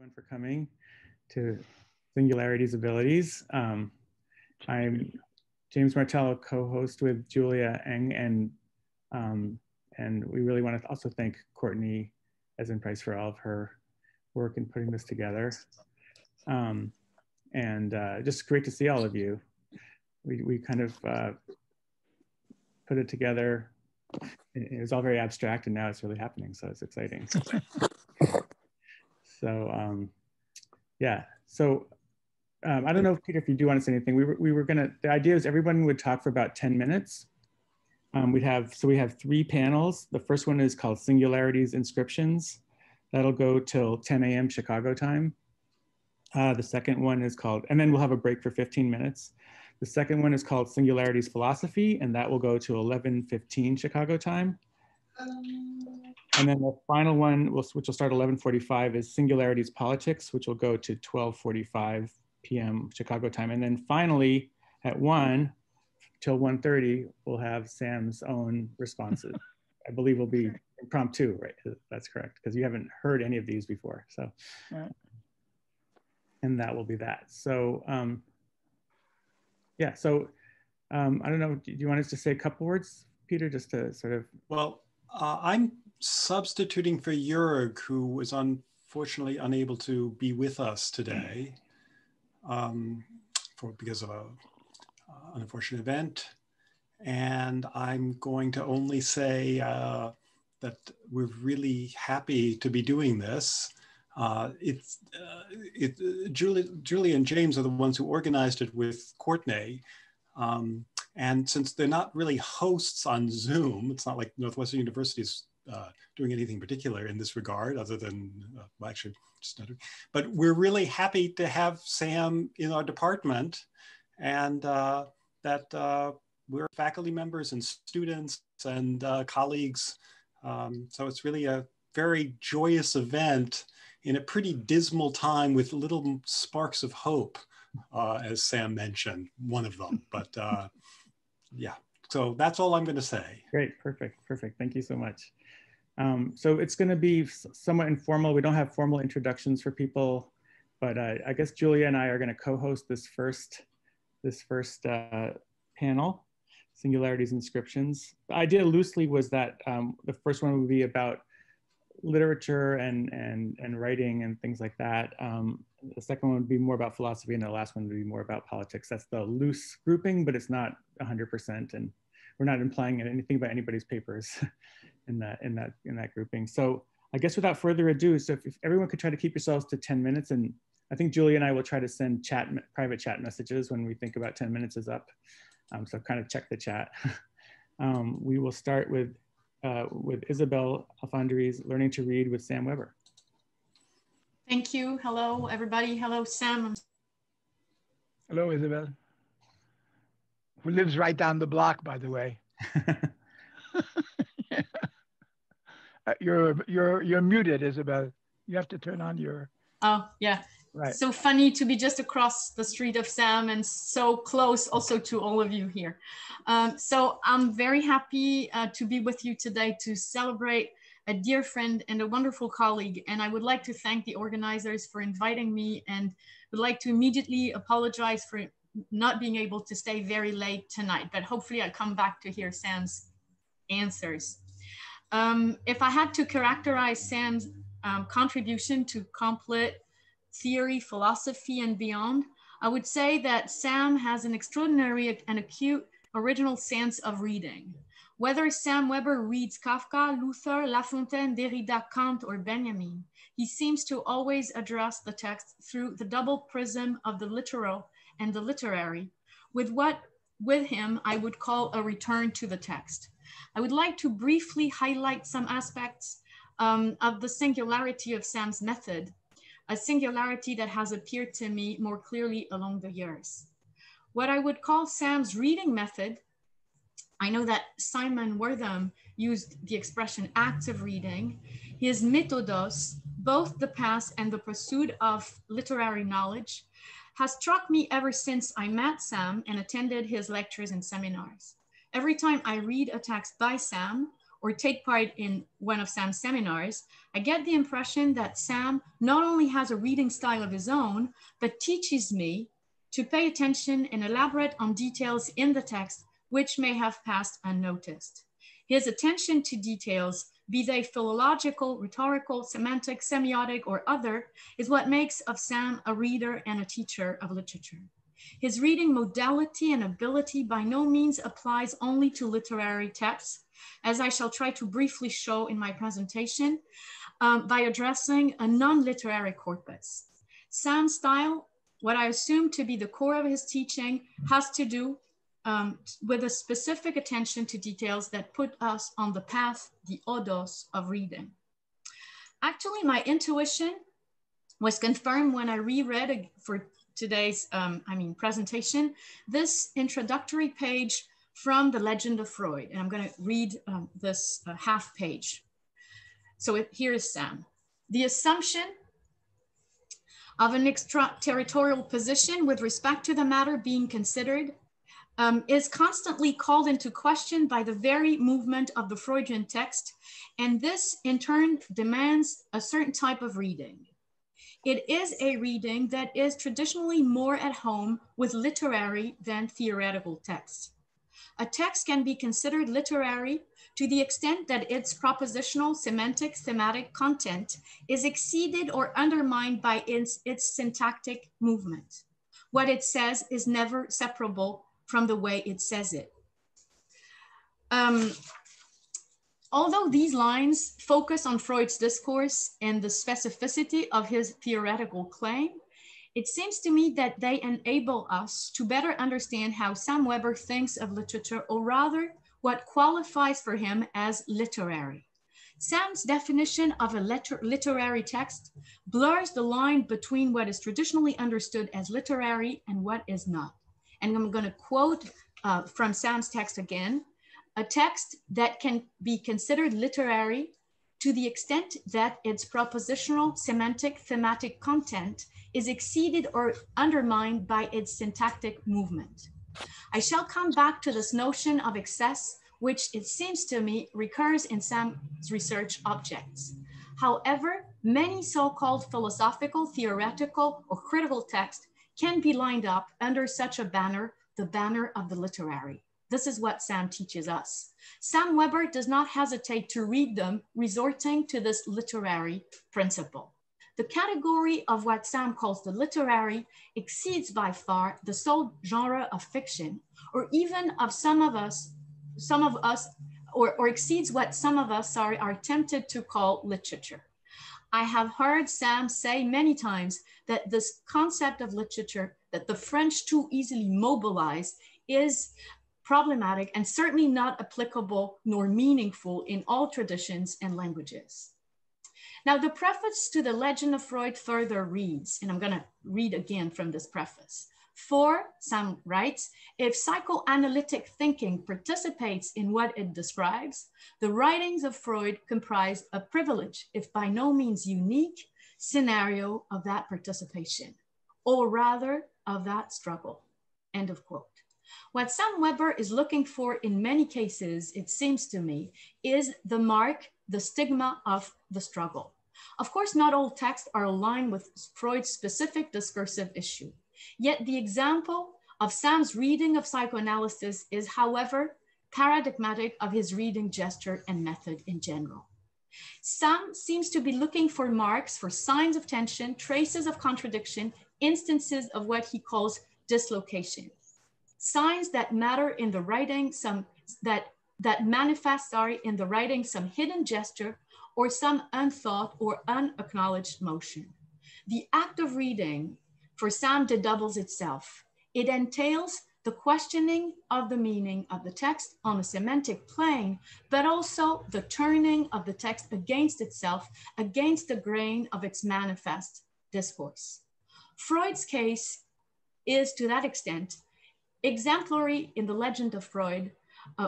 everyone for coming to Singularity's Abilities. I'm James Martel, co-host with Julia Eng, and we really want to also thank Courtney Esenprice for all of her work in putting this together. Just great to see all of you. We kind of put it together. It was all very abstract, and now it's really happening, so it's exciting. So yeah, so I don't know, Peter, if you do want to say anything. We were gonna, the idea is everyone would talk for about 10 minutes. We have 3 panels. The first one is called Singularity's, Inscriptions. That'll go till 10 a.m. Chicago time. The second one is called, and then we'll have a break for 15 minutes. The second one is called Singularity's Philosophy, and that will go to 11:15 Chicago time. And then the final one, which will start 11:45, is Singularity's Politics, which will go to 12:45 p.m. Chicago time. And then finally, at 1 till 1:30, we'll have Sam's own responses. I believe will be impromptu, right? That's correct, because you haven't heard any of these before. So, and that will be that. So, yeah, so I don't know, do you want us to say a couple words, Peter, just to sort of? Well, I'm substituting for Jörg, who was unfortunately unable to be with us today because of an unfortunate event. And I'm going to only say that we're really happy to be doing this. Julie and James are the ones who organized it with Courtney. And since they're not really hosts on Zoom, it's not like Northwestern University is doing anything particular in this regard, other than, well, actually, just not, but we're really happy to have Sam in our department, and that we're faculty members and students and colleagues. So it's really a very joyous event in a pretty dismal time with little sparks of hope, as Sam mentioned, one of them. But yeah, so that's all I'm going to say. Great, perfect. Thank you so much. So it's going to be somewhat informal. We don't have formal introductions for people, but I guess Julia and I are going to co-host this first panel, Singularity's, Inscriptions. The idea loosely was that the first one would be about literature and writing and things like that. The second one would be more about philosophy, and the last one would be more about politics. That's the loose grouping, but it's not 100%, and we're not implying anything about anybody's papers in that grouping. So I guess without further ado, so if everyone could try to keep yourselves to 10 minutes, and I think Julie and I will try to send private chat messages when we think about 10 minutes is up. So kind of check the chat. We will start with Isabelle Alfandary's Learning to Read with Sam Weber. Thank you. Hello, everybody. Hello, Sam. Hello, Isabelle. Who lives right down the block, by the way. Yeah. You're muted, Isabelle. You have to turn on your. Oh, yeah. Right. So funny to be just across the street of Sam and so close also to all of you here. So I'm very happy to be with you today to celebrate a dear friend and a wonderful colleague. And I would like to thank the organizers for inviting me, and would like to immediately apologize for not being able to stay very late tonight, but hopefully I'll come back to hear Sam's answers. If I had to characterize Sam's contribution to complete theory, philosophy, and beyond, I would say that Sam has an extraordinary and acute original sense of reading. Whether Sam Weber reads Kafka, Luther, La Fontaine, Derrida, Kant, or Benjamin, he seems to always address the text through the double prism of the literal and the literary, with what with him I would call a return to the text. I would like to briefly highlight some aspects of the singularity of Sam's method, a singularity that has appeared to me more clearly along the years. What I would call Sam's reading method, I know that Simon Wortham used the expression acts of reading, his methodos, both the past and the pursuit of literary knowledge, has struck me ever since I met Sam and attended his lectures and seminars. Every time I read a text by Sam or take part in one of Sam's seminars, I get the impression that Sam not only has a reading style of his own, but teaches me to pay attention and elaborate on details in the text which may have passed unnoticed. His attention to details, be they philological, rhetorical, semantic, semiotic, or other, is what makes of Sam a reader and a teacher of literature. His reading modality and ability by no means applies only to literary texts, as I shall try to briefly show in my presentation, by addressing a non-literary corpus. Sam's style, what I assume to be the core of his teaching, has to do with a specific attention to details that put us on the path, the odos of reading. Actually, my intuition was confirmed when I reread for today's presentation, this introductory page from The Legend of Freud. And I'm going to read this half page. So here is Sam. The assumption of an extraterritorial position with respect to the matter being considered is constantly called into question by the very movement of the Freudian text. And this in turn demands a certain type of reading. It is a reading that is traditionally more at home with literary than theoretical texts. A text can be considered literary to the extent that its propositional, semantic, thematic content is exceeded or undermined by its syntactic movement. What it says is never separable from the way it says it. Although these lines focus on Freud's discourse and the specificity of his theoretical claim, it seems to me that they enable us to better understand how Sam Weber thinks of literature, or rather what qualifies for him as literary. Sam's definition of a literary text blurs the line between what is traditionally understood as literary and what is not. And I'm going to quote from Sam's text again. A text that can be considered literary to the extent that its propositional, semantic, thematic content is exceeded or undermined by its syntactic movement. I shall come back to this notion of excess, which it seems to me recurs in Sam's research objects. However, many so-called philosophical, theoretical, or critical texts can be lined up under such a banner, the banner of the literary. This is what Sam teaches us. Sam Weber does not hesitate to read them, resorting to this literary principle. The category of what Sam calls the literary exceeds by far the sole genre of fiction, or even of or exceeds what some of us are tempted to call literature. I have heard Sam say many times that this concept of literature that the French too easily mobilize is problematic and certainly not applicable nor meaningful in all traditions and languages. Now, the preface to The Legend of Freud further reads, and I'm going to read again from this preface. For, Sam writes, if psychoanalytic thinking participates in what it describes, the writings of Freud comprise a privileged, if by no means unique, scenario of that participation, or rather of that struggle, end of quote. What Sam Weber is looking for in many cases, it seems to me, is the mark, the stigma of the struggle. Of course, not all texts are aligned with Freud's specific discursive issue. Yet the example of Sam's reading of psychoanalysis is, however, paradigmatic of his reading gesture and method in general. Sam seems to be looking for marks, for signs of tension, traces of contradiction, instances of what he calls dislocation. Signs that matter in the writing, that manifest in the writing some hidden gesture or some unthought or unacknowledged motion. The act of reading for Sam doubles itself. It entails the questioning of the meaning of the text on a semantic plane, but also the turning of the text against itself, against the grain of its manifest discourse. Freud's case is, to that extent, exemplary in The Legend of Freud,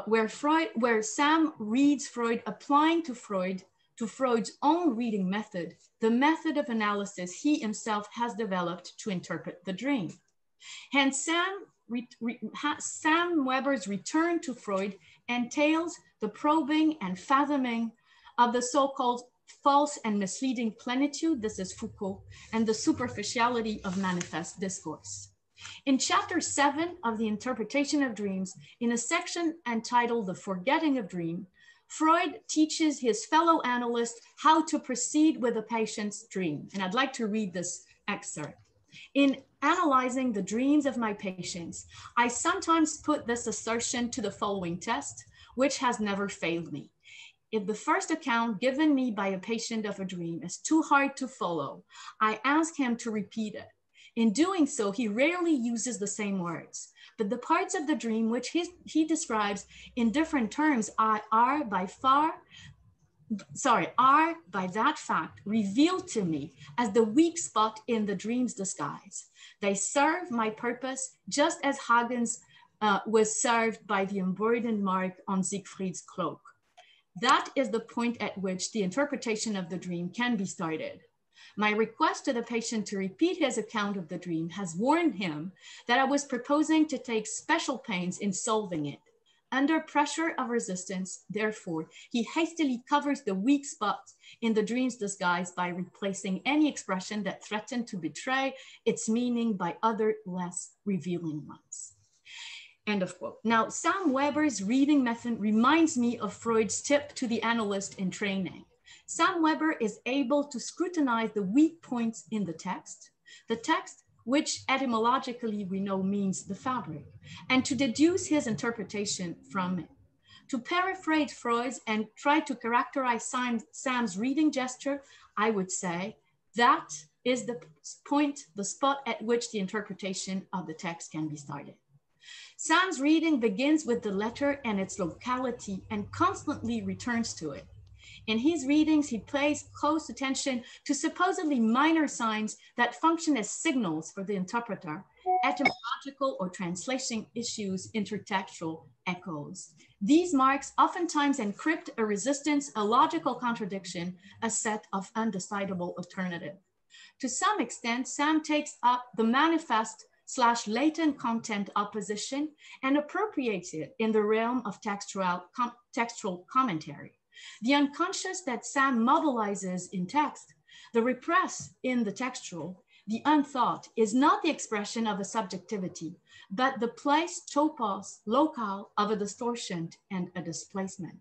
where Sam reads Freud applying to Freud's own reading method, the method of analysis he himself has developed to interpret the dream. Hence, Sam Weber's return to Freud entails the probing and fathoming of the so-called false and misleading plenitude, this is Foucault, and the superficiality of manifest discourse. In chapter 7 of the Interpretation of Dreams, in a section entitled The Forgetting of Dream, Freud teaches his fellow analysts how to proceed with a patient's dream. And I'd like to read this excerpt. In analyzing the dreams of my patients, I sometimes put this assertion to the following test, which has never failed me. If the first account given me by a patient of a dream is too hard to follow, I ask him to repeat it. In doing so, he rarely uses the same words, but the parts of the dream which he describes in different terms are by that fact revealed to me as the weak spot in the dream's disguise. They serve my purpose just as Hagen's was served by the embroidered mark on Siegfried's cloak. That is the point at which the interpretation of the dream can be started. My request to the patient to repeat his account of the dream has warned him that I was proposing to take special pains in solving it. Under pressure of resistance, therefore, he hastily covers the weak spots in the dream's disguise by replacing any expression that threatened to betray its meaning by other less revealing ones. End of quote. Now, Sam Weber's reading method reminds me of Freud's tip to the analyst in training. Sam Weber is able to scrutinize the weak points in the text, which etymologically we know means the fabric, and to deduce his interpretation from it. To paraphrase Freud and try to characterize Sam's reading gesture, I would say that is the spot at which the interpretation of the text can be started. Sam's reading begins with the letter and its locality and constantly returns to it. In his readings, he pays close attention to supposedly minor signs that function as signals for the interpreter, etymological or translation issues, intertextual echoes. These marks oftentimes encrypt a resistance, a logical contradiction, a set of undecidable alternatives. To some extent, Sam takes up the manifest/latent content opposition and appropriates it in the realm of textual commentary. The unconscious that Sam mobilizes in text, the repressed in the textual, the unthought, is not the expression of a subjectivity, but the place, topos, locale of a distortion and a displacement.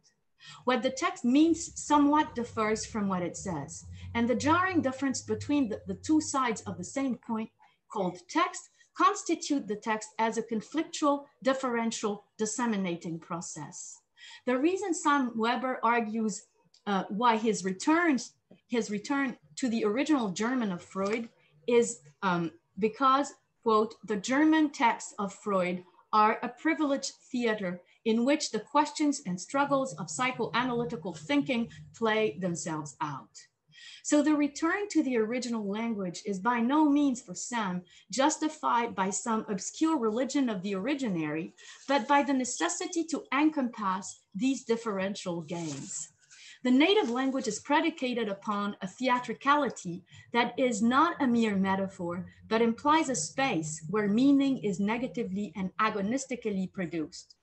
What the text means somewhat differs from what it says, and the jarring difference between the two sides of the same point, called text, constitute the text as a conflictual, differential, disseminating process. The reason Sam Weber argues why his return to the original German of Freud is because, quote, the German texts of Freud are a privileged theater in which the questions and struggles of psychoanalytical thinking play themselves out. So the return to the original language is by no means for Sam justified by some obscure religion of the originary, but by the necessity to encompass these differential gains. The native language is predicated upon a theatricality that is not a mere metaphor, but implies a space where meaning is negatively and agonistically produced.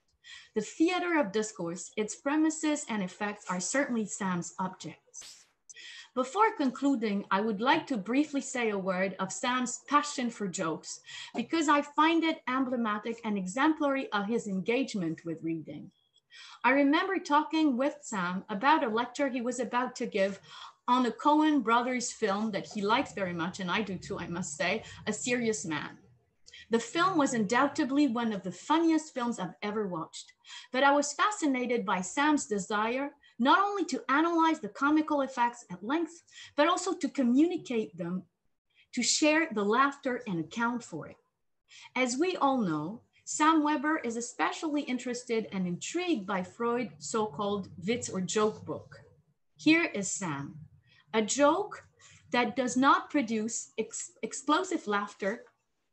The theater of discourse, its premises and effects are certainly Sam's objects. Before concluding, I would like to briefly say a word of Sam's passion for jokes, because I find it emblematic and exemplary of his engagement with reading. I remember talking with Sam about a lecture he was about to give on a Coen Brothers film that he likes very much, and I do too, I must say, A Serious Man. The film was undoubtedly one of the funniest films I've ever watched, but I was fascinated by Sam's desire not only to analyze the comical effects at length, but also to communicate them, to share the laughter and account for it. As we all know, Sam Weber is especially interested and intrigued by Freud's so-called Witz or joke book. Here is Sam. A joke that does not produce explosive laughter,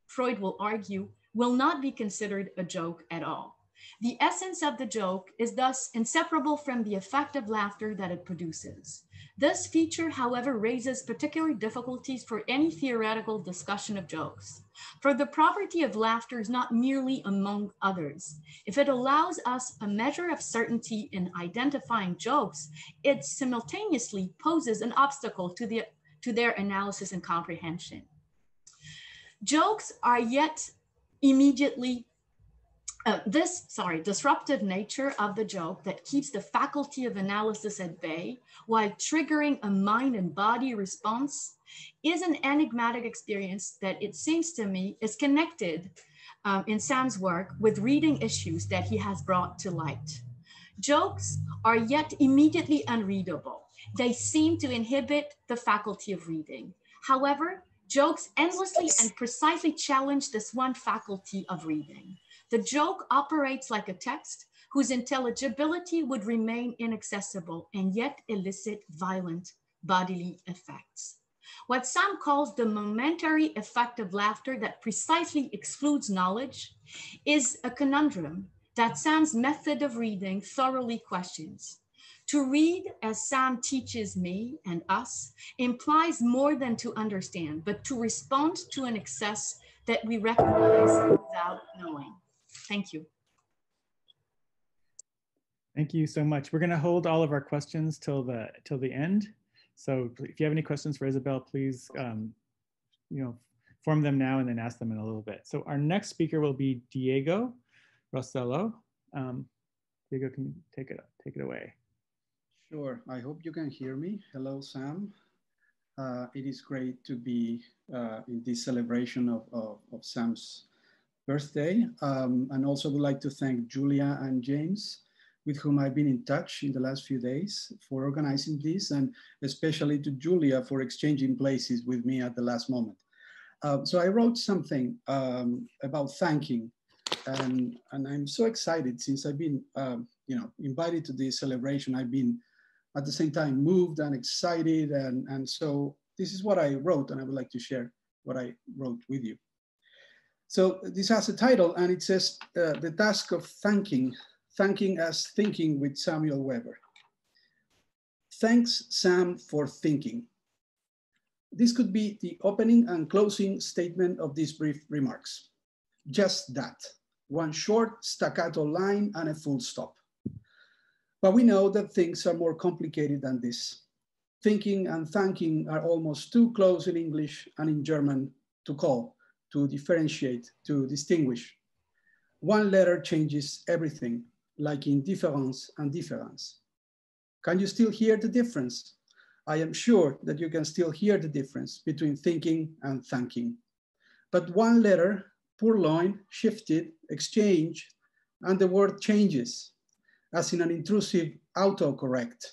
Freud will argue, will not be considered a joke at all. The essence of the joke is thus inseparable from the effect of laughter that it produces. This feature, however, raises particular difficulties for any theoretical discussion of jokes. For the property of laughter is not merely among others. If it allows us a measure of certainty in identifying jokes, it simultaneously poses an obstacle to their analysis and comprehension. Jokes are yet immediately disruptive nature of the joke that keeps the faculty of analysis at bay while triggering a mind and body response is an enigmatic experience that it seems to me is connected in Sam's work with reading issues that he has brought to light. Jokes are yet immediately unreadable. They seem to inhibit the faculty of reading. However, jokes endlessly and precisely challenge this one faculty of reading. The joke operates like a text whose intelligibility would remain inaccessible and yet elicit violent bodily effects. What Sam calls the momentary effect of laughter that precisely excludes knowledge is a conundrum that Sam's method of reading thoroughly questions. To read, as Sam teaches me and us, implies more than to understand, but to respond to an excess that we recognize without knowing. Thank you. Thank you so much. We're going to hold all of our questions till the end. So if you have any questions for Isabelle, please form them now and then ask them in a little bit. So our next speaker will be Diego Rossello. Diego, can you take it away? Sure. I hope you can hear me. Hello, Sam. It is great to be in this celebration of Sam's birthday. And also would like to thank Julia and James, with whom I've been in touch in the last few days, for organizing this, and especially to Julia for exchanging places with me at the last moment. So I wrote something about thanking, and I'm so excited since I've been invited to this celebration. I've been at the same time moved and excited, and so this is what I wrote, and I would like to share what I wrote with you. So this has a title, and it says, The Task of Thanking as Thinking with Samuel Weber. Thanks, Sam, for thinking. This could be the opening and closing statement of these brief remarks. Just that, one short staccato line and a full stop. But we know that things are more complicated than this. Thinking and thanking are almost too close in English and in German to call, to differentiate, to distinguish. One letter changes everything, like in difference and difference. Can you still hear the difference? I am sure that you can still hear the difference between thinking and thanking. But one letter, purloined, shifted, exchanged, and the word changes, as in an intrusive autocorrect.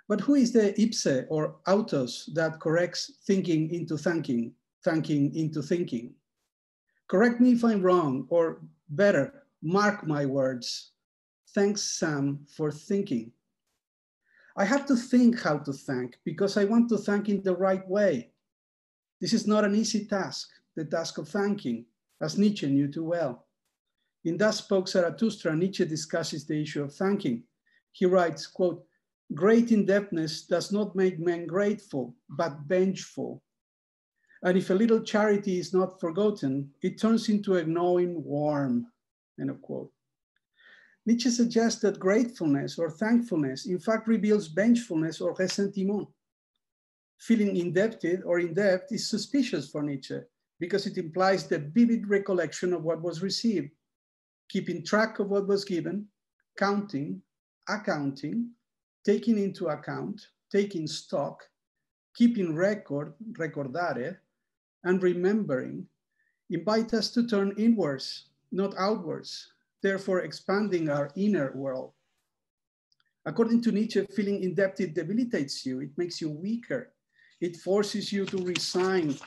But who is the ipse or autos that corrects thinking into thanking, thanking into thinking? Correct me if I'm wrong, or better, mark my words. Thanks, Sam, for thinking. I have to think how to thank because I want to thank in the right way. This is not an easy task, the task of thanking, as Nietzsche knew too well. In Thus Spoke Zarathustra, Nietzsche discusses the issue of thanking. He writes, quote, great indebtedness does not make men grateful, but vengeful. And if a little charity is not forgotten, it turns into a gnawing worm, end of quote. Nietzsche suggests that gratefulness or thankfulness in fact reveals vengefulness or ressentiment. Feeling indebted or in debt is suspicious for Nietzsche because it implies the vivid recollection of what was received, keeping track of what was given, counting, accounting, taking into account, taking stock, keeping record, recordare, and remembering invite us to turn inwards, not outwards, therefore expanding our inner world. According to Nietzsche, feeling indebted debilitates you. It makes you weaker. It forces you to resign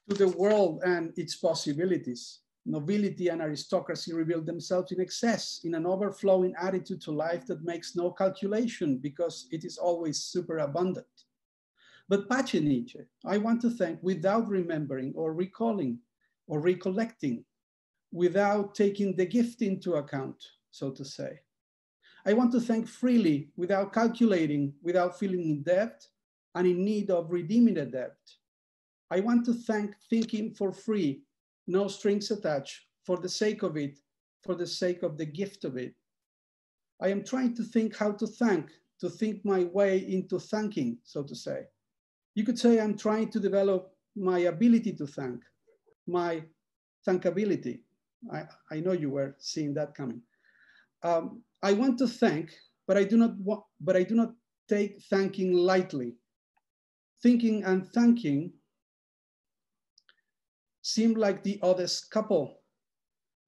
to the world and its possibilities. Nobility and aristocracy reveal themselves in excess, in an overflowing attitude to life that makes no calculation because it is always superabundant. But Pace Nietzsche, I want to thank without remembering or recalling or recollecting. without taking the gift into account, so to say. I want to thank freely, without calculating, without feeling in debt and in need of redeeming a debt. I want to thank thinking for free, no strings attached, for the sake of it, for the sake of the gift of it. I am trying to think how to think my way into thanking, so to say. You could say I'm trying to develop my ability to thank, my thankability. I know you were seeing that coming. I want to thank, but I do not take thanking lightly. Thinking and thanking seem like the oddest couple.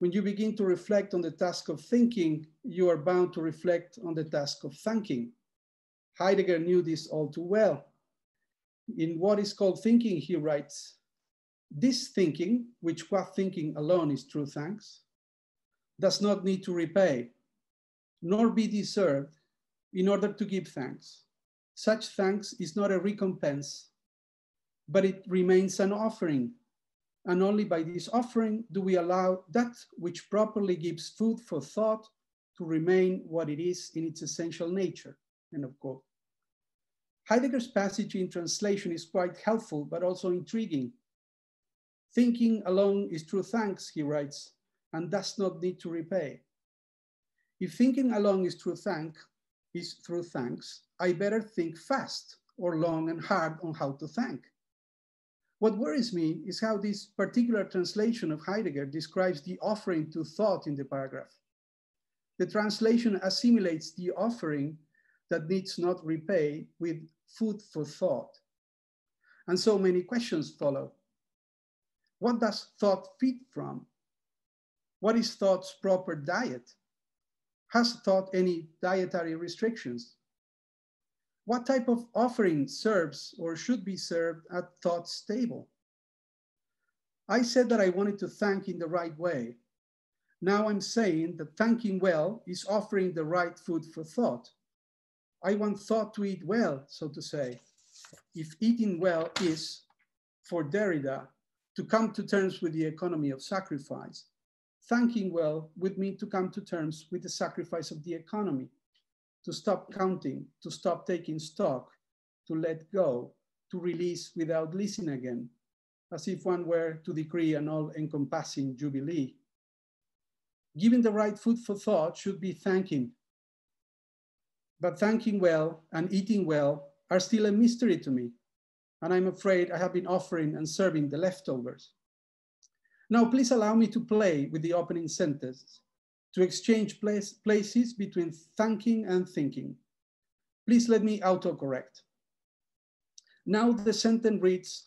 When you begin to reflect on the task of thinking, you are bound to reflect on the task of thanking. Heidegger knew this all too well. In What is Called Thinking, he writes, this thinking, which qua thinking alone is true thanks, does not need to repay, nor be deserved in order to give thanks. Such thanks is not a recompense, but it remains an offering. And only by this offering do we allow that which properly gives food for thought to remain what it is in its essential nature, end of quote. Heidegger's passage in translation is quite helpful, but also intriguing. Thinking alone is true thanks, he writes, and does not need to repay. If thinking alone is true thanks, I better think fast or long and hard on how to thank. What worries me is how this particular translation of Heidegger describes the offering to thought in the paragraph. The translation assimilates the offering that needs not repay with food for thought. And so many questions follow. What does thought feed from? What is thought's proper diet? Has thought any dietary restrictions? What type of offering serves or should be served at thought's table? I said that I wanted to thank in the right way. Now I'm saying that thanking well is offering the right food for thought. I want thought to eat well, so to say. If eating well is, for Derrida, to come to terms with the economy of sacrifice, thanking well would mean to come to terms with the sacrifice of the economy, to stop counting, to stop taking stock, to let go, to release without leasing again, as if one were to decree an all-encompassing jubilee. Giving the right food for thought should be thanking. But thanking well and eating well are still a mystery to me, and I'm afraid I have been offering and serving the leftovers. Now, please allow me to play with the opening sentence, to exchange places between thanking and thinking. Please let me autocorrect. Now the sentence reads,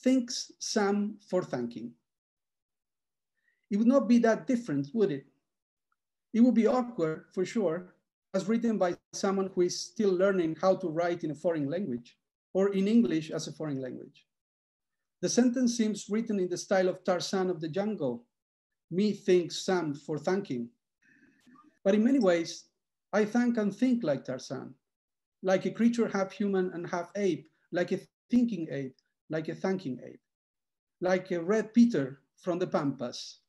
thanks Sam for thanking. It would not be that different, would it? It would be awkward, for sure, as written by someone who is still learning how to write in a foreign language, or in English as a foreign language. The sentence seems written in the style of Tarzan of the jungle. Me thanks Sam for thanking. But in many ways, I thank and think like Tarzan, like a creature half human and half ape, like a thinking ape, like a thanking ape, like a Red Peter from the Pampas,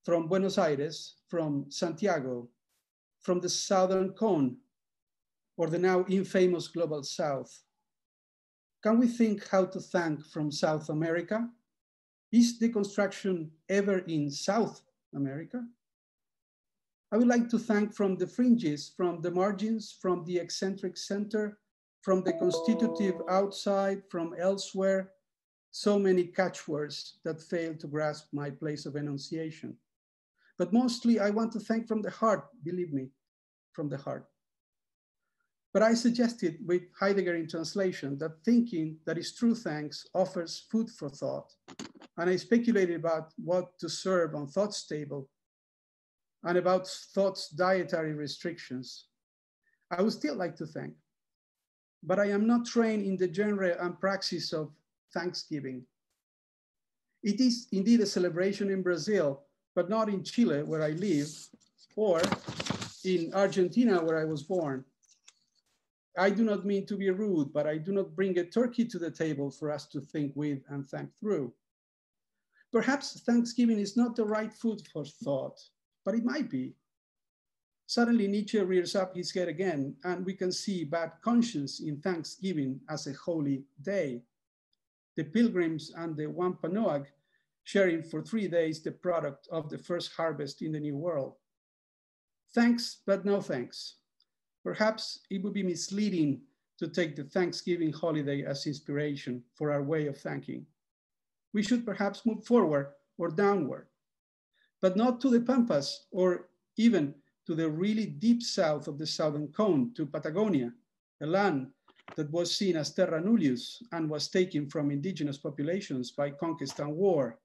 from Buenos Aires, from Santiago, from the Southern Cone, or the now infamous Global South. Can we think how to thank from South America? Is deconstruction ever in South America? I would like to thank from the fringes, from the margins, from the eccentric center, from the constitutive outside, from elsewhere, so many catchwords that fail to grasp my place of enunciation. But mostly I want to thank from the heart, believe me, from the heart. But I suggested with Heidegger in translation that thinking that is true thanks offers food for thought. And I speculated about what to serve on thought's table and about thought's dietary restrictions. I would still like to thank, but I am not trained in the genre and praxis of Thanksgiving. It is indeed a celebration in Brazil, but not in Chile, where I live, or in Argentina, where I was born. I do not mean to be rude, but I do not bring a turkey to the table for us to think with and thank through. Perhaps Thanksgiving is not the right food for thought, but it might be. Suddenly Nietzsche rears up his head again, and we can see bad conscience in Thanksgiving as a holy day. The pilgrims and the Wampanoag sharing for 3 days the product of the first harvest in the New World. Thanks, but no thanks. Perhaps it would be misleading to take the Thanksgiving holiday as inspiration for our way of thanking. We should perhaps move forward or downward, but not to the Pampas or even to the really deep south of the Southern Cone, to Patagonia, a land that was seen as terra nullius and was taken from indigenous populations by conquest and war.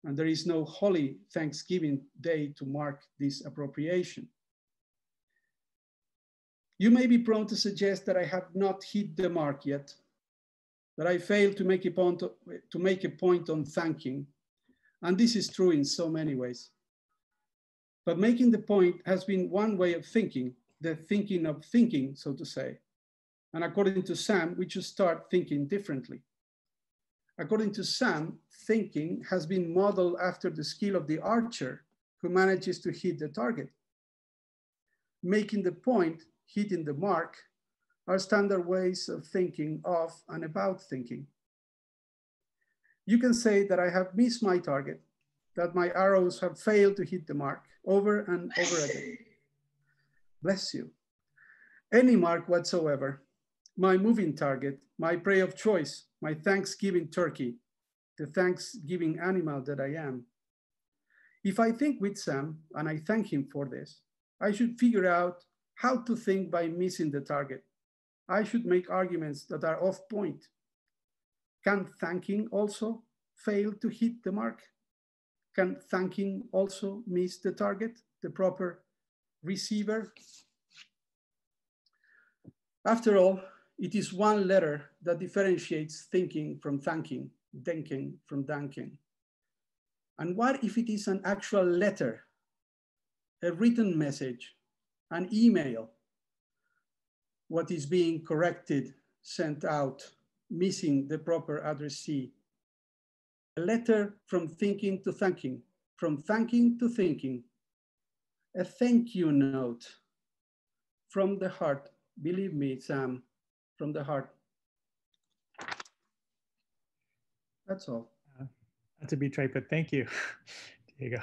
And there is no holy Thanksgiving Day to mark this appropriation. You may be prone to suggest that I have not hit the mark yet, that I failed to make a point on thanking. And this is true in so many ways. But making the point has been one way of thinking, the thinking of thinking, so to say. And according to Sam, we should start thinking differently. According to Sam, thinking has been modeled after the skill of the archer who manages to hit the target. Making the point, hitting the mark, are standard ways of thinking of and about thinking. You can say that I have missed my target, that my arrows have failed to hit the mark over and over again. Bless you. Any mark whatsoever, my moving target, my prey of choice, my Thanksgiving turkey, the Thanksgiving animal that I am. If I think with Sam, and I thank him for this, I should figure out how to think by missing the target. I should make arguments that are off point. Can thanking also fail to hit the mark? Can thanking also miss the target, the proper receiver? After all, it is one letter that differentiates thinking from thanking, denken from danken. And what if it is an actual letter, a written message, an email? What is being corrected, sent out, missing the proper addressee? A letter from thinking to thanking, from thanking to thinking. A thank you note from the heart. Believe me, Sam, from the heart. That's all. Not to be trite, but thank you, Diego.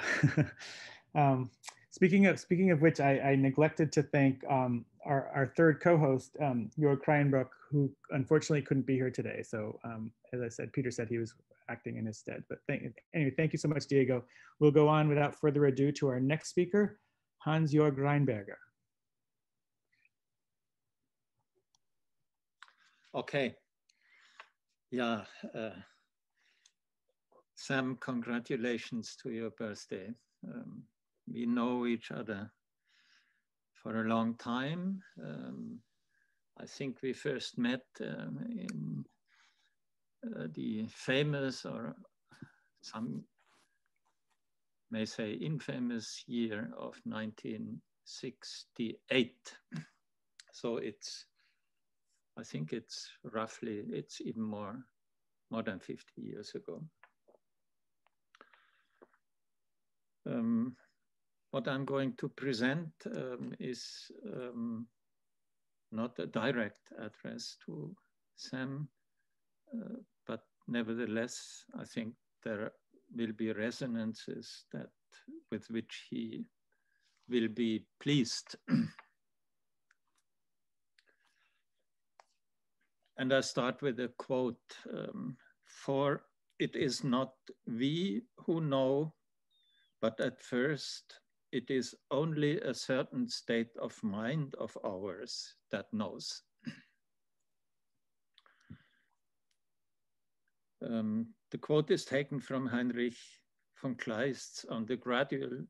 Speaking of which, I neglected to thank our third co-host, Jörg Rheinberger, who unfortunately couldn't be here today. So as I said, Peter said he was acting in his stead. But anyway, thank you so much, Diego. We'll go on without further ado to our next speaker, Hans-Jörg Rheinberger. Okay. Yeah. Sam, congratulations to your birthday. We know each other for a long time. I think we first met in the famous, or some may say infamous, year of 1968. So I think it's even more than 50 years ago. What I'm going to present is not a direct address to Sam, but nevertheless, I think there will be resonances with which he will be pleased. And I start with a quote, for it is not we who know, but at first it is only a certain state of mind of ours that knows. The quote is taken from Heinrich von Kleist's on the gradual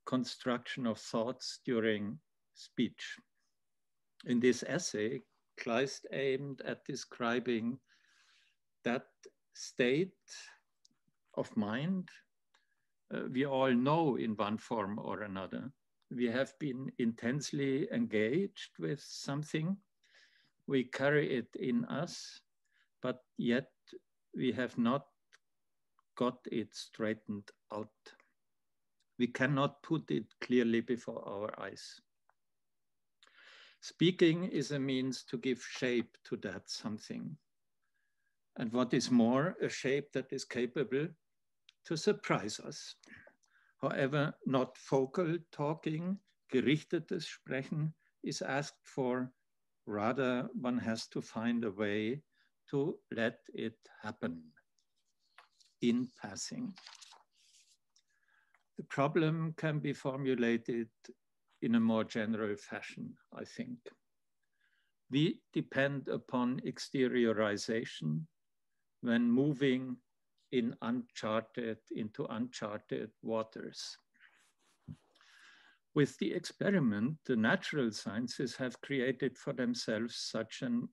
construction of thoughts during speech. In this essay, Kleist aimed at describing that state of mind we all know in one form or another. We have been intensely engaged with something. We carry it in us, but yet we have not got it straightened out. We cannot put it clearly before our eyes. Speaking is a means to give shape to that something. And what is more, a shape that is capable to surprise us. However, not vocal talking, gerichtetes Sprechen is asked for. Rather, one has to find a way to let it happen in passing. The problem can be formulated in a more general fashion, I think. We depend upon exteriorization when moving into uncharted waters. With the experiment, the natural sciences have created for themselves such an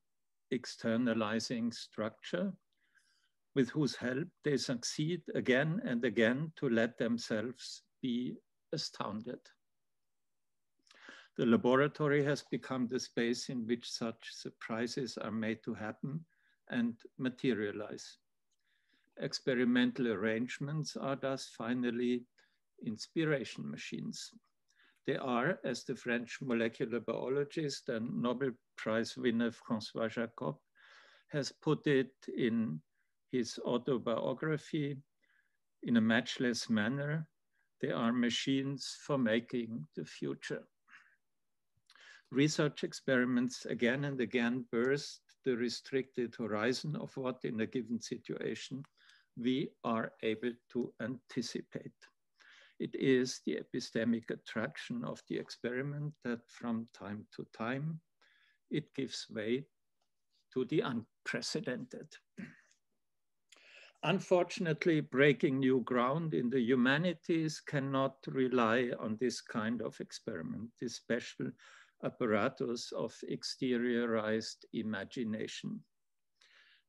externalizing structure with whose help they succeed again and again to let themselves be astounded. The laboratory has become the space in which such surprises are made to happen and materialize. Experimental arrangements are thus finally inspiration machines. They are, as the French molecular biologist and Nobel Prize winner François Jacob has put it in his autobiography, in a matchless manner, they are machines for making the future. Research experiments again and again burst the restricted horizon of what in a given situation we are able to anticipate. It is the epistemic attraction of the experiment that from time to time, it gives way to the unprecedented. Unfortunately, breaking new ground in the humanities cannot rely on this kind of experiment, this special apparatus of exteriorized imagination.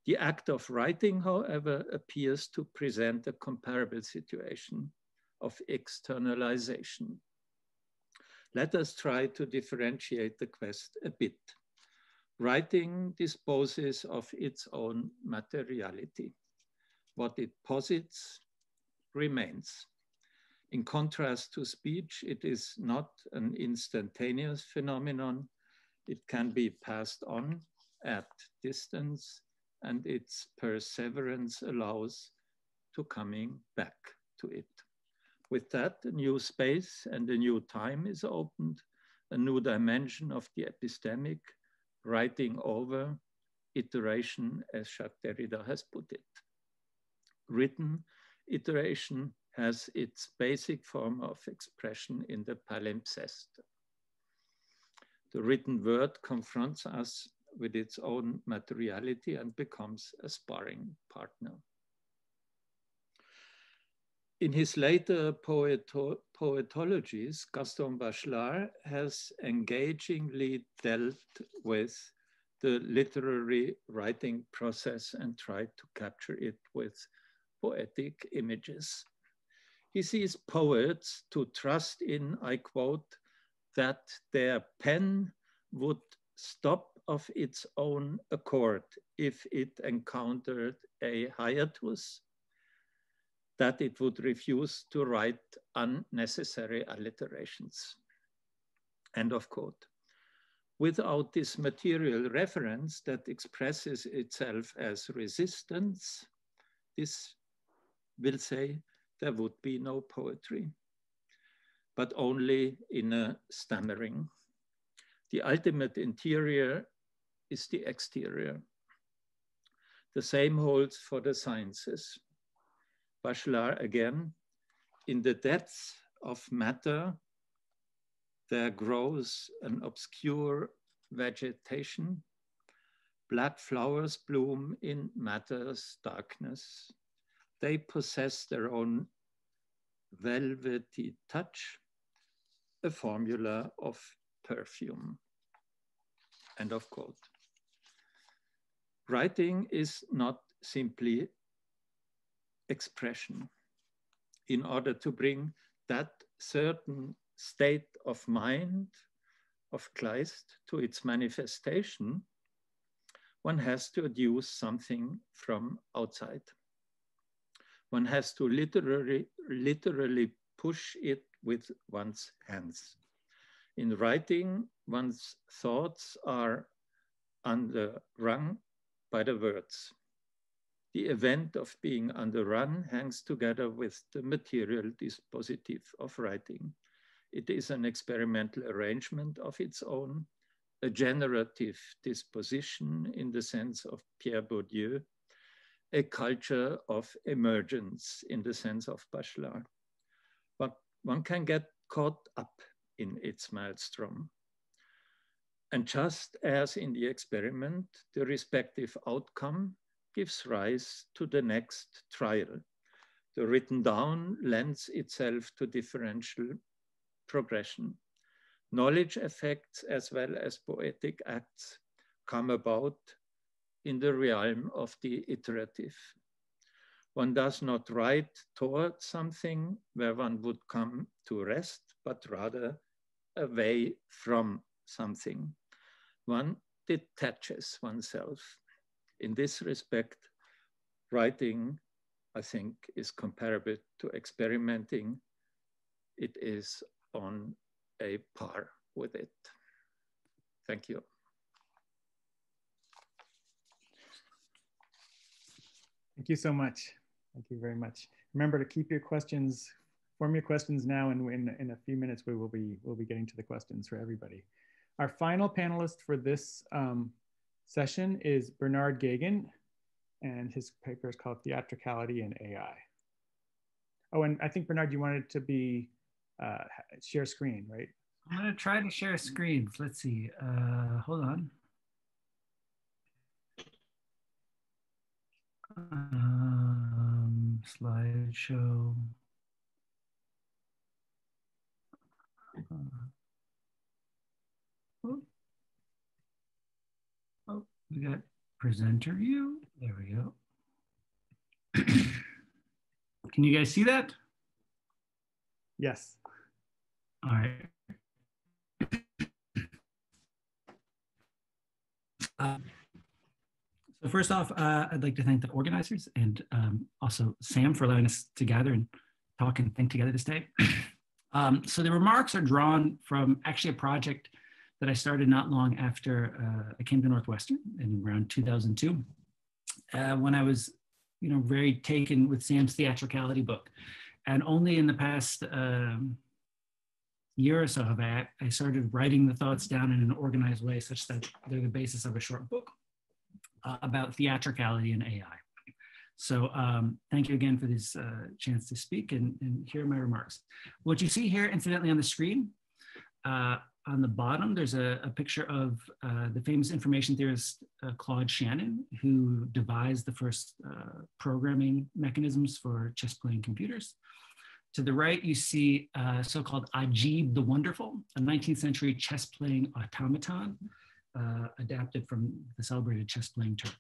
The act of writing, however, appears to present a comparable situation of externalization. Let us try to differentiate the quest a bit. Writing disposes of its own materiality. What it posits remains. In contrast to speech, it is not an instantaneous phenomenon. It can be passed on at distance, and its perseverance allows to coming back to it. With that, a new space and a new time is opened, a new dimension of the epistemic, writing over, iteration, as Jacques Derrida has put it. Written iteration has its basic form of expression in the palimpsest. The written word confronts us with its own materiality and becomes a sparring partner. In his later poetologies, Gaston Bachelard has engagingly dealt with the literary writing process and tried to capture it with poetic images. He sees poets to trust in, I quote, that their pen would stop of its own accord if it encountered a hiatus, that it would refuse to write unnecessary alliterations. End of quote. Without this material reference that expresses itself as resistance, this will say there would be no poetry, but only in a stammering. The ultimate interior is the exterior. The same holds for the sciences. Bachelard again, in the depths of matter, there grows an obscure vegetation. Black flowers bloom in matter's darkness. They possess their own velvety touch, a formula of perfume. End of quote. Writing is not simply expression. In order to bring that certain state of mind of Kleist to its manifestation, one has to adduce something from outside. One has to literally push it with one's hands. In writing, one's thoughts are underrun by the words. The event of being underrun hangs together with the material dispositive of writing. It is an experimental arrangement of its own, a generative disposition in the sense of Pierre Bourdieu, a culture of emergence in the sense of Bachelard. But one can get caught up in its maelstrom. And just as in the experiment, the respective outcome gives rise to the next trial. The written down lends itself to differential progression. Knowledge effects as well as poetic acts come about in the realm of the iterative. One does not write toward something where one would come to rest, but rather away from something. One detaches oneself. In this respect, writing, I think, is comparable to experimenting. It is on a par with it. Thank you. Thank you so much. Thank you very much. Remember to keep your questions, form your questions now, and in a few minutes we'll be getting to the questions for everybody. Our final panelist for this session is Bernard Gagan, and his paper is called Theatricality and AI. Oh, and I think Bernard, you wanted to be share screen, right? I'm going to try to share screens. Let's see. Hold on. Slideshow. Oh, we got presenter view. There we go. Can you guys see that? Yes. All right. So first off, I'd like to thank the organizers and also Sam for allowing us to gather and talk and think together this day. So the remarks are drawn from actually a project that I started not long after I came to Northwestern in around 2002, when I was, very taken with Sam's Theatricality book. And only in the past year or so have I started writing the thoughts down in an organized way such that they're the basis of a short book about theatricality and AI. So thank you again for this chance to speak and hear my remarks. What you see here, incidentally, on the screen, on the bottom, there's a picture of the famous information theorist Claude Shannon, who devised the first programming mechanisms for chess-playing computers. To the right, you see so-called Ajib the Wonderful, a 19th century chess-playing automaton adapted from the celebrated chess-playing Turk.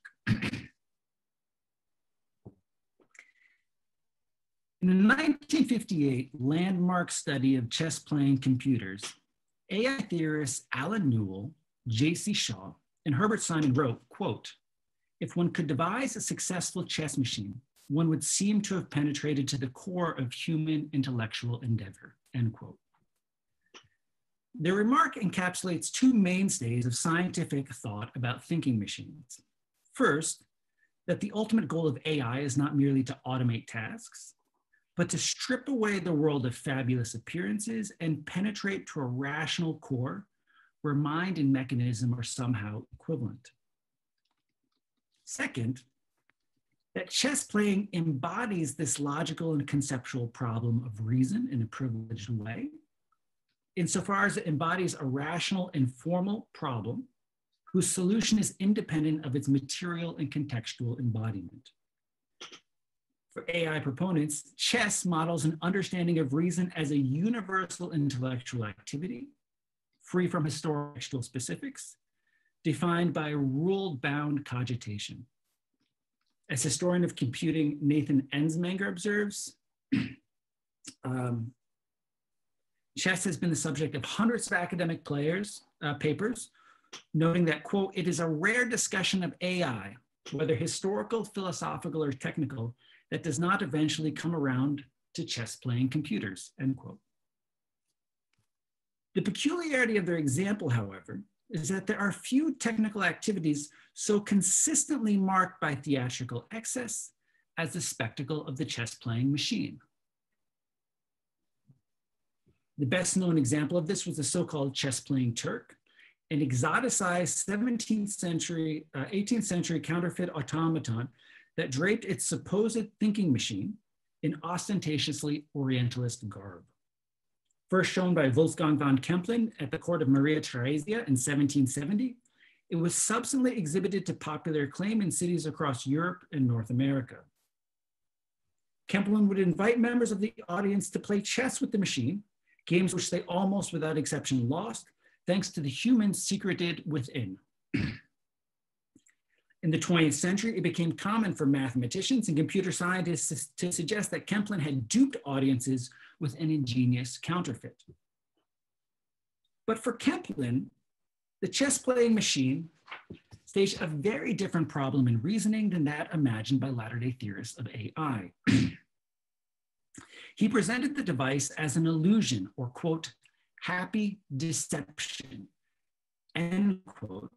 In the 1958 landmark study of chess-playing computers, AI theorists Alan Newell, J.C. Shaw, and Herbert Simon wrote, quote, "If one could devise a successful chess machine, one would seem to have penetrated to the core of human intellectual endeavor," end quote. Their remark encapsulates two mainstays of scientific thought about thinking machines. First, that the ultimate goal of AI is not merely to automate tasks, but to strip away the world of fabulous appearances and penetrate to a rational core where mind and mechanism are somehow equivalent. Second, that chess playing embodies this logical and conceptual problem of reason in a privileged way, insofar as it embodies a rational and formal problem whose solution is independent of its material and contextual embodiment. For AI proponents, chess models an understanding of reason as a universal intellectual activity, free from historical specifics, defined by rule-bound cogitation. As historian of computing Nathan Ensmenger observes, chess has been the subject of hundreds of academic papers, noting that, quote, "It is a rare discussion of AI, whether historical, philosophical, or technical, that does not eventually come around to chess-playing computers, end quote. The peculiarity of their example, however, is that there are few technical activities so consistently marked by theatrical excess as the spectacle of the chess-playing machine. The best known example of this was the so-called chess-playing Turk, an exoticized 18th century counterfeit automaton that draped its supposed thinking machine in ostentatiously Orientalist garb. First shown by Wolfgang von Kempelen at the court of Maria Theresia in 1770, it was subsequently exhibited to popular acclaim in cities across Europe and North America. Kempelen would invite members of the audience to play chess with the machine, games which they almost without exception lost, thanks to the humans secreted within. In the 20th century, it became common for mathematicians and computer scientists to suggest that Kempelen had duped audiences with an ingenious counterfeit. But for Kempelen, the chess-playing machine staged a very different problem in reasoning than that imagined by latter-day theorists of AI. He presented the device as an illusion, or quote, happy deception, end quote,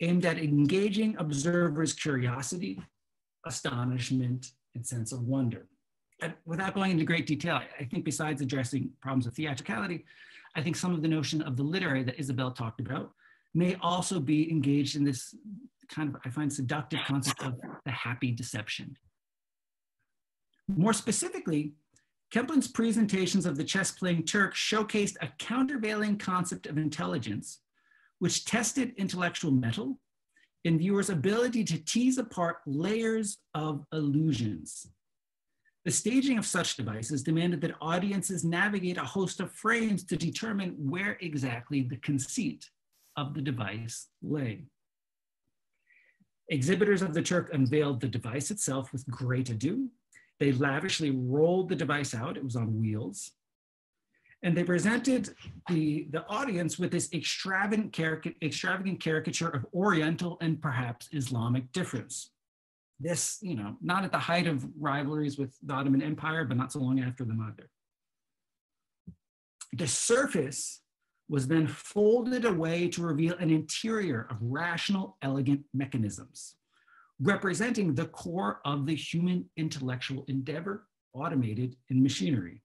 aimed at engaging observers' curiosity, astonishment, and sense of wonder. And without going into great detail, I think besides addressing problems of theatricality, I think some of the notion of the literary that Isabelle talked about may also be engaged in this kind of, I find, seductive concept of the happy deception. More specifically, Kempelen's presentations of the chess-playing Turk showcased a countervailing concept of intelligence, which tested intellectual mettle in viewers' ability to tease apart layers of illusions. The staging of such devices demanded that audiences navigate a host of frames to determine where exactly the conceit of the device lay. Exhibitors of the Turk unveiled the device itself with great ado. They lavishly rolled the device out, it was on wheels, and they presented the audience with this extravagant caricature of Oriental and perhaps Islamic difference. This, you know, not at the height of rivalries with the Ottoman Empire, but not so long after them either. The surface was then folded away to reveal an interior of rational, elegant mechanisms, representing the core of the human intellectual endeavor, automated in machinery.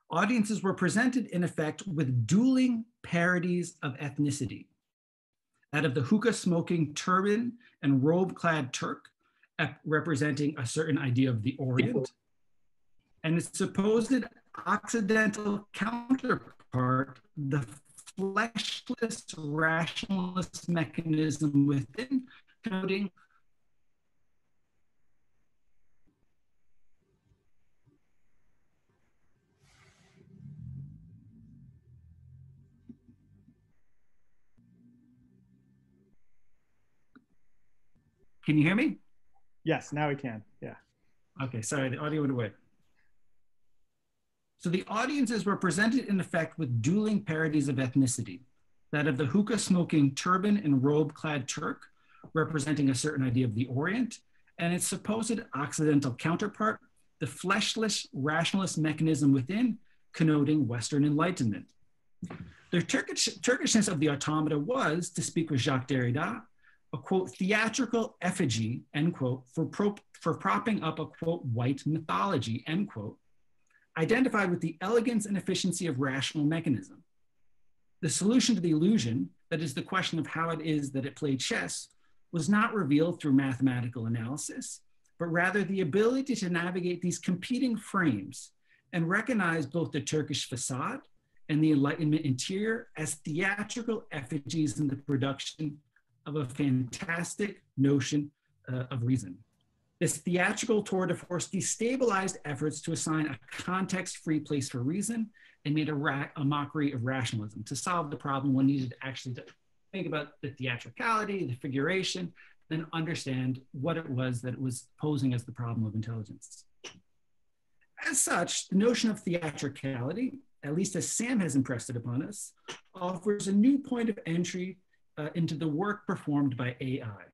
Audiences were presented, in effect, with dueling parodies of ethnicity. That of the hookah-smoking turban and robe-clad Turk, representing a certain idea of the Orient, and its supposed Occidental counterpart, the fleshless rationalist mechanism within, connoting Can you hear me? Yes, now we can, yeah. Okay, sorry, the audio went away. So the audiences were presented in effect with dueling parodies of ethnicity, that of the hookah-smoking turban and robe-clad Turk, representing a certain idea of the Orient, and its supposed Occidental counterpart, the fleshless rationalist mechanism within, connoting Western Enlightenment. The Turkishness of the automata was, to speak with Jacques Derrida, a quote, theatrical effigy, end quote, for propping up a quote, white mythology, end quote, identified with the elegance and efficiency of rational mechanism. The solution to the illusion, that is the question of how it is that it played chess, was not revealed through mathematical analysis, but rather the ability to navigate these competing frames and recognize both the Turkish facade and the Enlightenment interior as theatrical effigies in the production of a fantastic notion of reason. This theatrical tour de force destabilized efforts to assign a context-free place for reason and made a mockery of rationalism. To solve the problem, one needed actually to think about the theatricality, the figuration, and understand what it was that it was posing as the problem of intelligence. As such, the notion of theatricality, at least as Sam has impressed it upon us, offers a new point of entry into the work performed by AI.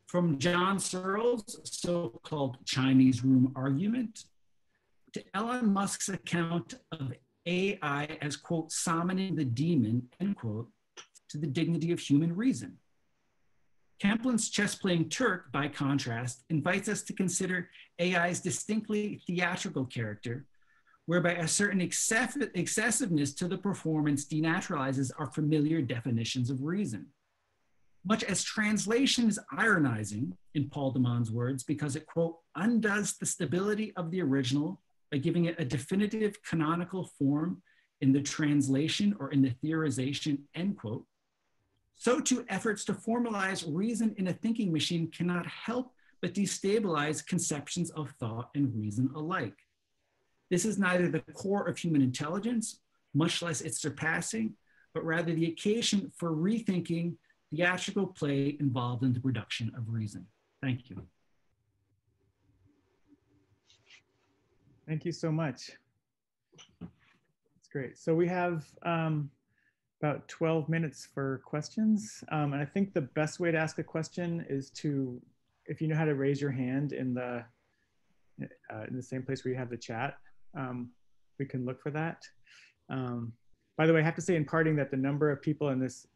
From John Searle's so-called Chinese room argument to Elon Musk's account of AI as, quote, summoning the demon, end quote, to the dignity of human reason. Kemplin's chess-playing Turk, by contrast, invites us to consider AI's distinctly theatrical character, whereby a certain excessiveness to the performance denaturalizes our familiar definitions of reason. Much as translation is ironizing, in Paul de Man's words, because it, quote, undoes the stability of the original by giving it a definitive canonical form in the translation or in the theorization, end quote, so too efforts to formalize reason in a thinking machine cannot help but destabilize conceptions of thought and reason alike. This is neither the core of human intelligence, much less its surpassing, but rather the occasion for rethinking theatrical play involved in the production of reason. Thank you. Thank you so much. That's great. So we have about 12 minutes for questions. And I think the best way to ask a question is to, if you know how to raise your hand in the same place where you have the chat, we can look for that. By the way, I have to say in parting that the number of people in this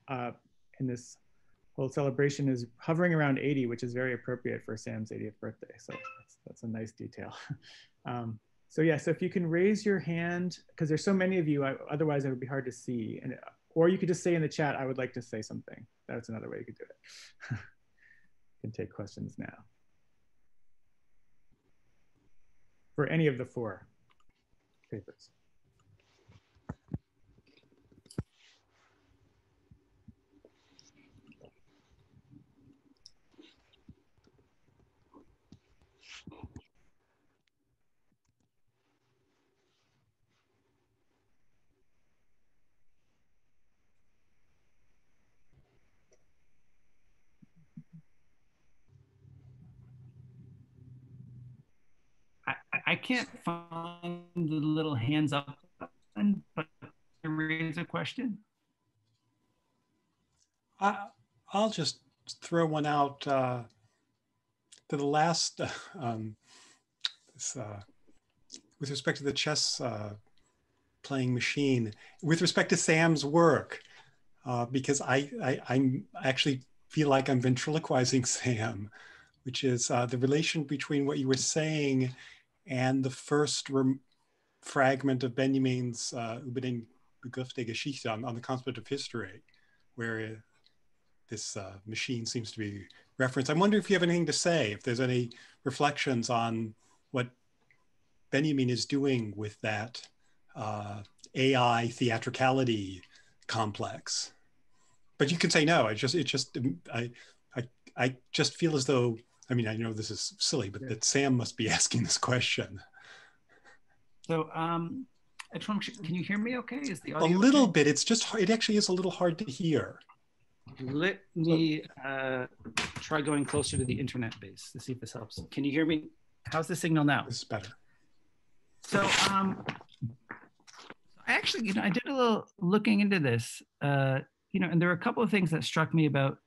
whole celebration is hovering around 80, which is very appropriate for Sam's 80th birthday. So that's a nice detail. So yeah, so if you can raise your hand, because there's so many of you, otherwise it would be hard to see. Or you could just say in the chat, I would like to say something. That's another way you could do it. You can take questions now. For any of the 4 papers. I can't find the little hands up button, but to raise a question. I'll just throw one out to the last, with respect to the chess playing machine, with respect to Sam's work, because I actually feel like I'm ventriloquizing Sam, which is the relation between what you were saying and the first fragment of Benjamin's Über den Begriff der Geschichte, on the concept of history, where this machine seems to be referenced. I'm wondering if you have anything to say, if there's any reflections on what Benjamin is doing with that AI theatricality complex. But you can say no. I just feel as though, I mean, I know this is silly, but that Sam must be asking this question. So, can you hear me okay? Is the audio a little okay? bit? It's just, it actually is a little hard to hear. Let me try going closer to the internet base to see if this helps. Can you hear me? How's the signal now? This is better. So, actually, I did a little looking into this, and there are a couple of things that struck me about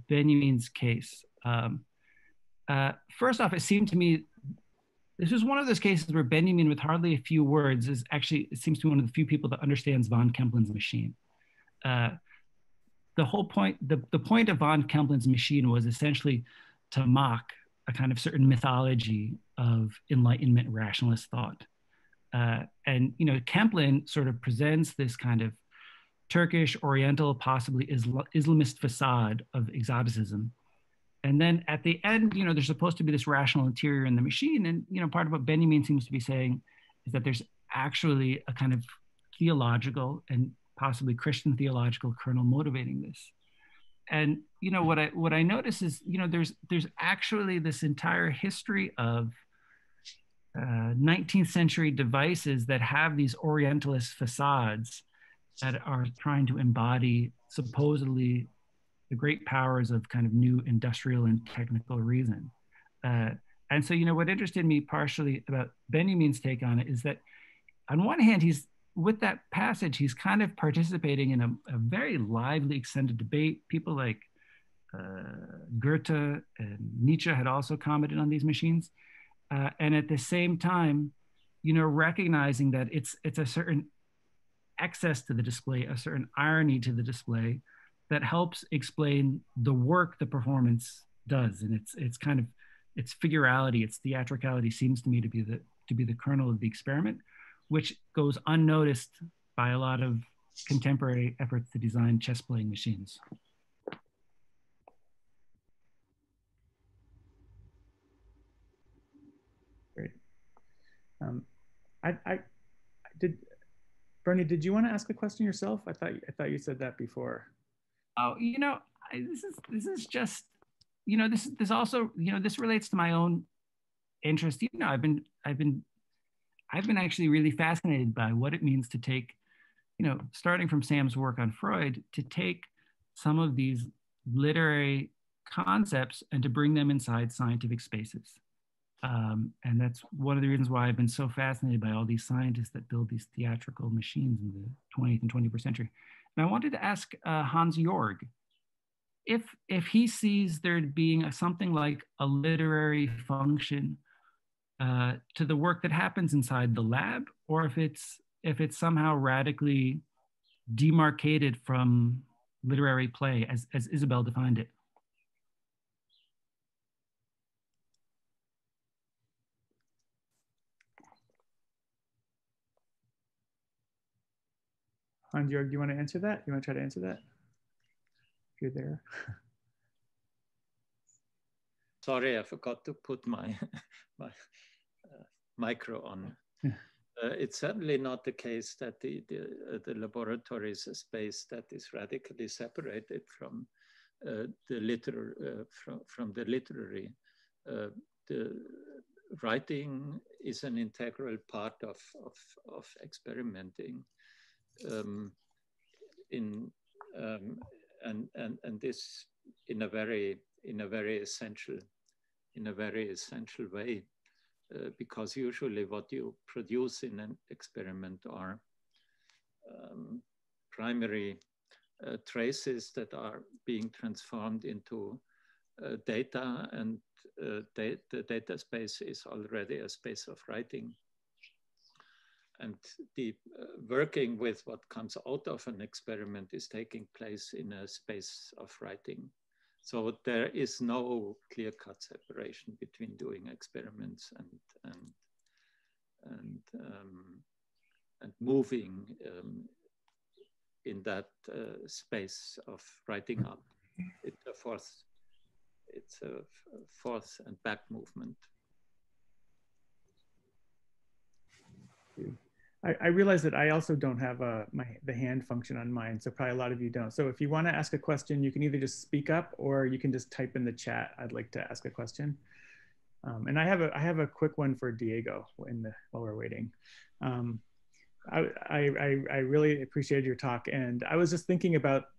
Benjamin's case. First off, it seemed to me this was one of those cases where Benjamin, with hardly a few words, it seems to be one of the few people that understands von Kemplin's machine. The whole point, the point of von Kemplin's machine was essentially to mock a kind of certain mythology of Enlightenment rationalist thought. And Kemplin sort of presents this kind of Turkish, Oriental, possibly Islamist facade of exoticism. And then at the end, there's supposed to be this rational interior in the machine. And, part of what Benjamin seems to be saying is that there's actually a kind of theological and possibly Christian theological kernel motivating this. And, what I notice is, there's actually this entire history of 19th century devices that have these Orientalist facades that are trying to embody supposedly the great powers of kind of new industrial and technical reason. And so, what interested me partially about Benjamin's take on it is that on one hand, he's with that passage, he's kind of participating in a very lively extended debate. People like Goethe and Nietzsche had also commented on these machines. And at the same time, you know, recognizing that it's a certain excess to the display, a certain irony to the display that helps explain the work the performance does. And it's kind of, its figurality, its theatricality seems to me to be the kernel of the experiment, which goes unnoticed by a lot of contemporary efforts to design chess playing machines. Great. Bernie, did you want to ask a question yourself? I thought you said that before. Oh, you know, this is just, you know, this also, you know, this relates to my own interest. You know, I've been actually really fascinated by what it means to take, you know, starting from Sam's work on Freud, to take some of these literary concepts and to bring them inside scientific spaces. And that's one of the reasons why I've been so fascinated by all these scientists that build these theatrical machines in the 20th and 21st century. And I wanted to ask Hans-Jörg if he sees there being something like a literary function to the work that happens inside the lab, or if it's somehow radically demarcated from literary play as Isabelle defined it. Hans-Jörg, do you want to answer that? You want to try to answer that? If you're there. Sorry, I forgot to put my micro on. Yeah. It's certainly not the case that the laboratory is a space that is radically separated from the literary. The writing is an integral part of experimenting, and this in a very essential way. Because usually what you produce in an experiment are primary traces that are being transformed into data, and the data space is already a space of writing. And the working with what comes out of an experiment is taking place in a space of writing. So there is no clear-cut separation between doing experiments and moving in that space of writing up. It's a forth and back movement. I realize that I also don't have the hand function on mine, so probably a lot of you don't. So if you want to ask a question, you can either just speak up or you can just type in the chat, "I'd like to ask a question." And I have a quick one for Diego while we're waiting. I really appreciated your talk, and I was just thinking about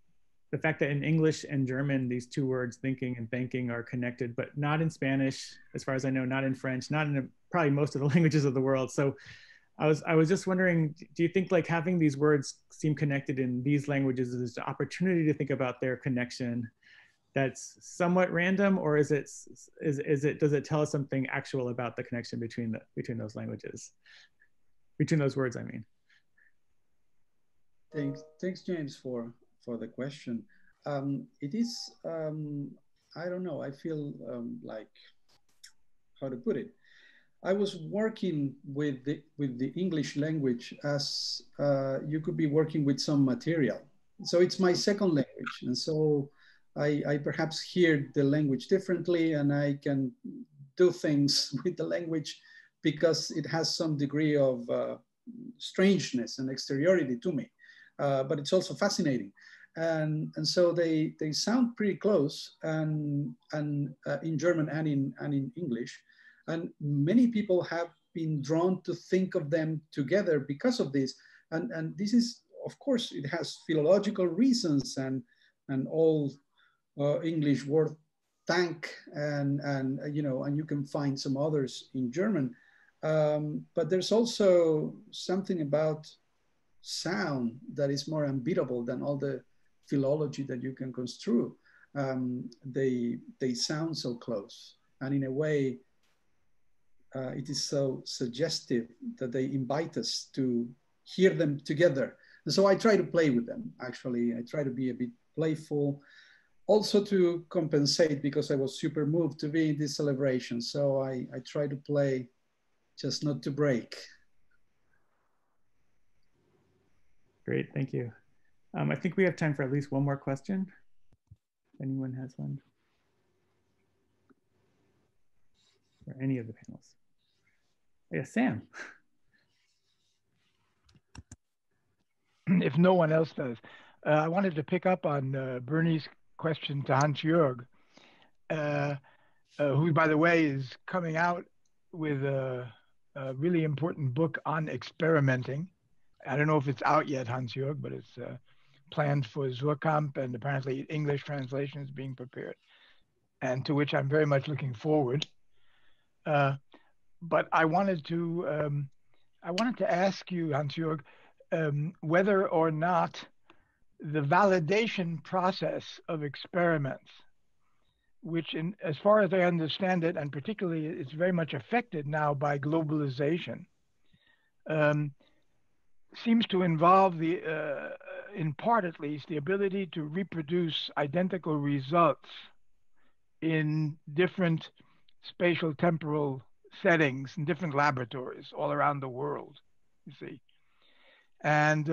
the fact that in English and German, these two words, thinking and thanking, are connected, but not in Spanish, as far as I know, not in French, not in probably most of the languages of the world. So I was just wondering, do you think like having these words seem connected in these languages is an opportunity to think about their connection that's somewhat random, or does it tell us something actual about the connection between those languages, between those words, I mean? Thanks, James, for the question. It is, I don't know, I feel like, how to put it? I was working with the English language as you could be working with some material. So it's my second language. And so I perhaps hear the language differently, and I can do things with the language because it has some degree of strangeness and exteriority to me. But it's also fascinating. And so they sound pretty close, and in German and in English. And many people have been drawn to think of them together because of this. And this is, of course, it has philological reasons, and all English word thank, and you can find some others in German. But there's also something about sound that is more unbeatable than all the philology that you can construe. They sound so close, and in a way, it is so suggestive that they invite us to hear them together. And so I try to play with them, actually. I try to be a bit playful, also to compensate because I was super moved to be in this celebration. So I try to play just not to break. Great, thank you. I think we have time for at least one more question. If anyone has one. Or any of the panels. Yeah, Sam. If no one else does. I wanted to pick up on Bernie's question to Hans-Jörg, who, by the way, is coming out with a really important book on experimenting. I don't know if it's out yet, Hans-Jörg, but it's planned for Zurkamp, and apparently English translation is being prepared, and to which I'm very much looking forward. But I wanted to ask you, Hans-Jörg, whether or not the validation process of experiments, which as far as I understand it, and particularly it's very much affected now by globalization, seems to involve in part at least, the ability to reproduce identical results in different spatial temporal settings in different laboratories all around the world, you see. And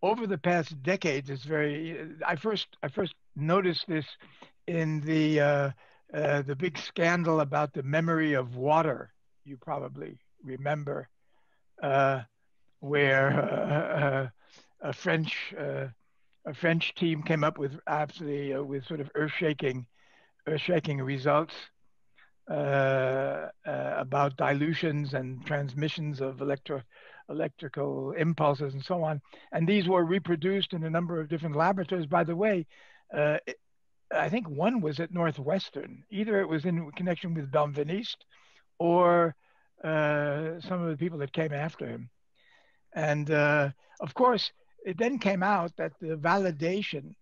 over the past decades, it's I first noticed this in the big scandal about the memory of water. You probably remember, where a French team came up with absolutely with sort of earth-shaking results about dilutions and transmissions of electrical impulses and so on. And these were reproduced in a number of different laboratories. By the way, I think one was at Northwestern. Either it was in connection with Benveniste or some of the people that came after him. And of course, it then came out that the validation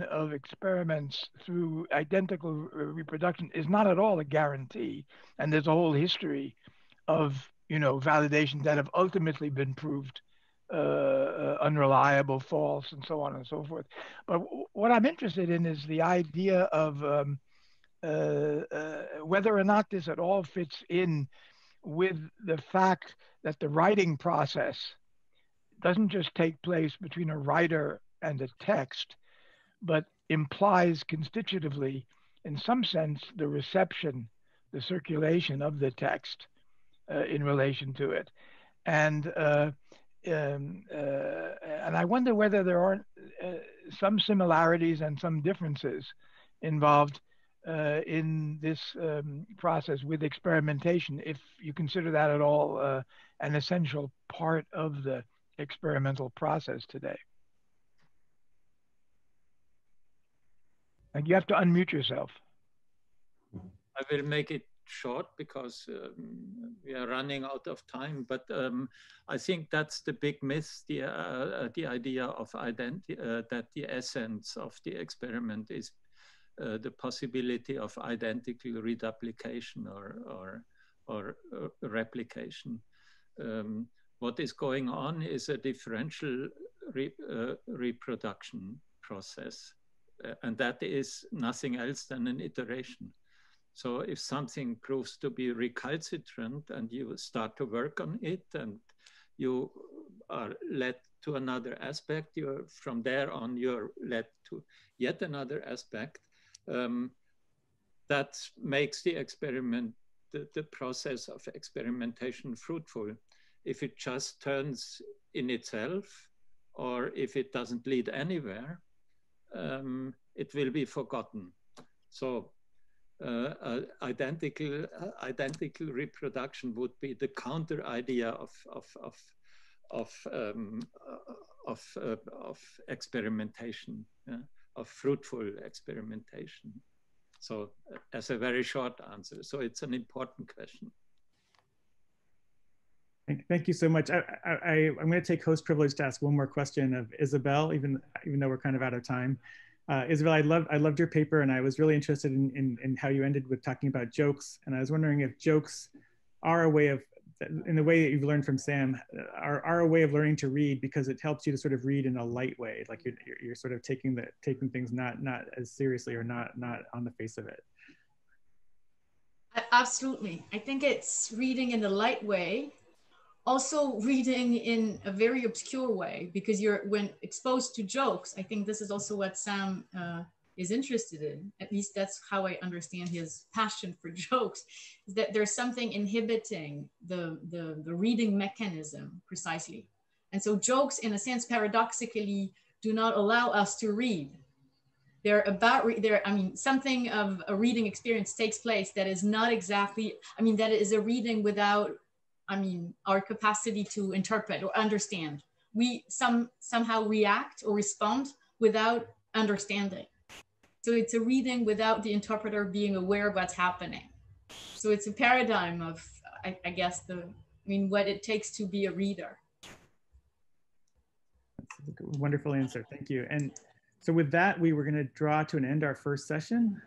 of experiments through identical reproduction is not at all a guarantee. And there's a whole history of, validation that have ultimately been proved unreliable, false, and so on and so forth. But what I'm interested in is the idea of whether or not this at all fits in with the fact that the writing process doesn't just take place between a writer and a text, but implies constitutively, in some sense, the reception, the circulation of the text in relation to it. And I wonder whether there aren't some similarities and some differences involved in this process with experimentation, if you consider that at all an essential part of the experimental process today. And you have to unmute yourself. I will make it short because we are running out of time, but I think that's the big myth, the idea of that the essence of the experiment is the possibility of identical reduplication or replication. What is going on is a differential reproduction process, and that is nothing else than an iteration. So if something proves to be recalcitrant and you start to work on it and you are led to another aspect, from there on you're led to yet another aspect, that makes the experiment, the process of experimentation fruitful. If it just turns in itself, or if it doesn't lead anywhere, it will be forgotten. So identical reproduction would be the counter idea of experimentation, of fruitful experimentation. So as a very short answer, so it's an important question. Thank you so much. I'm going to take host privilege to ask one more question of Isabelle, even though we're kind of out of time. Isabelle, I loved your paper, and I was really interested in how you ended with talking about jokes. And I was wondering if jokes are a way of, in the way that you've learned from Sam, are a way of learning to read, because it helps you to sort of read in a light way, like you're sort of taking things not as seriously, or not on the face of it. Absolutely. I think it's reading in a light way. Also reading in a very obscure way, because when exposed to jokes, I think this is also what Sam is interested in. At least that's how I understand his passion for jokes, is that there's something inhibiting the reading mechanism precisely. And so jokes, in a sense, paradoxically, do not allow us to read. Something of a reading experience takes place that is not exactly, that is a reading without our capacity to interpret or understand. We somehow react or respond without understanding. So it's a reading without the interpreter being aware of what's happening. So it's a paradigm of, I guess, what it takes to be a reader. That's a wonderful answer, thank you. And so with that, we were going to draw to an end our first session.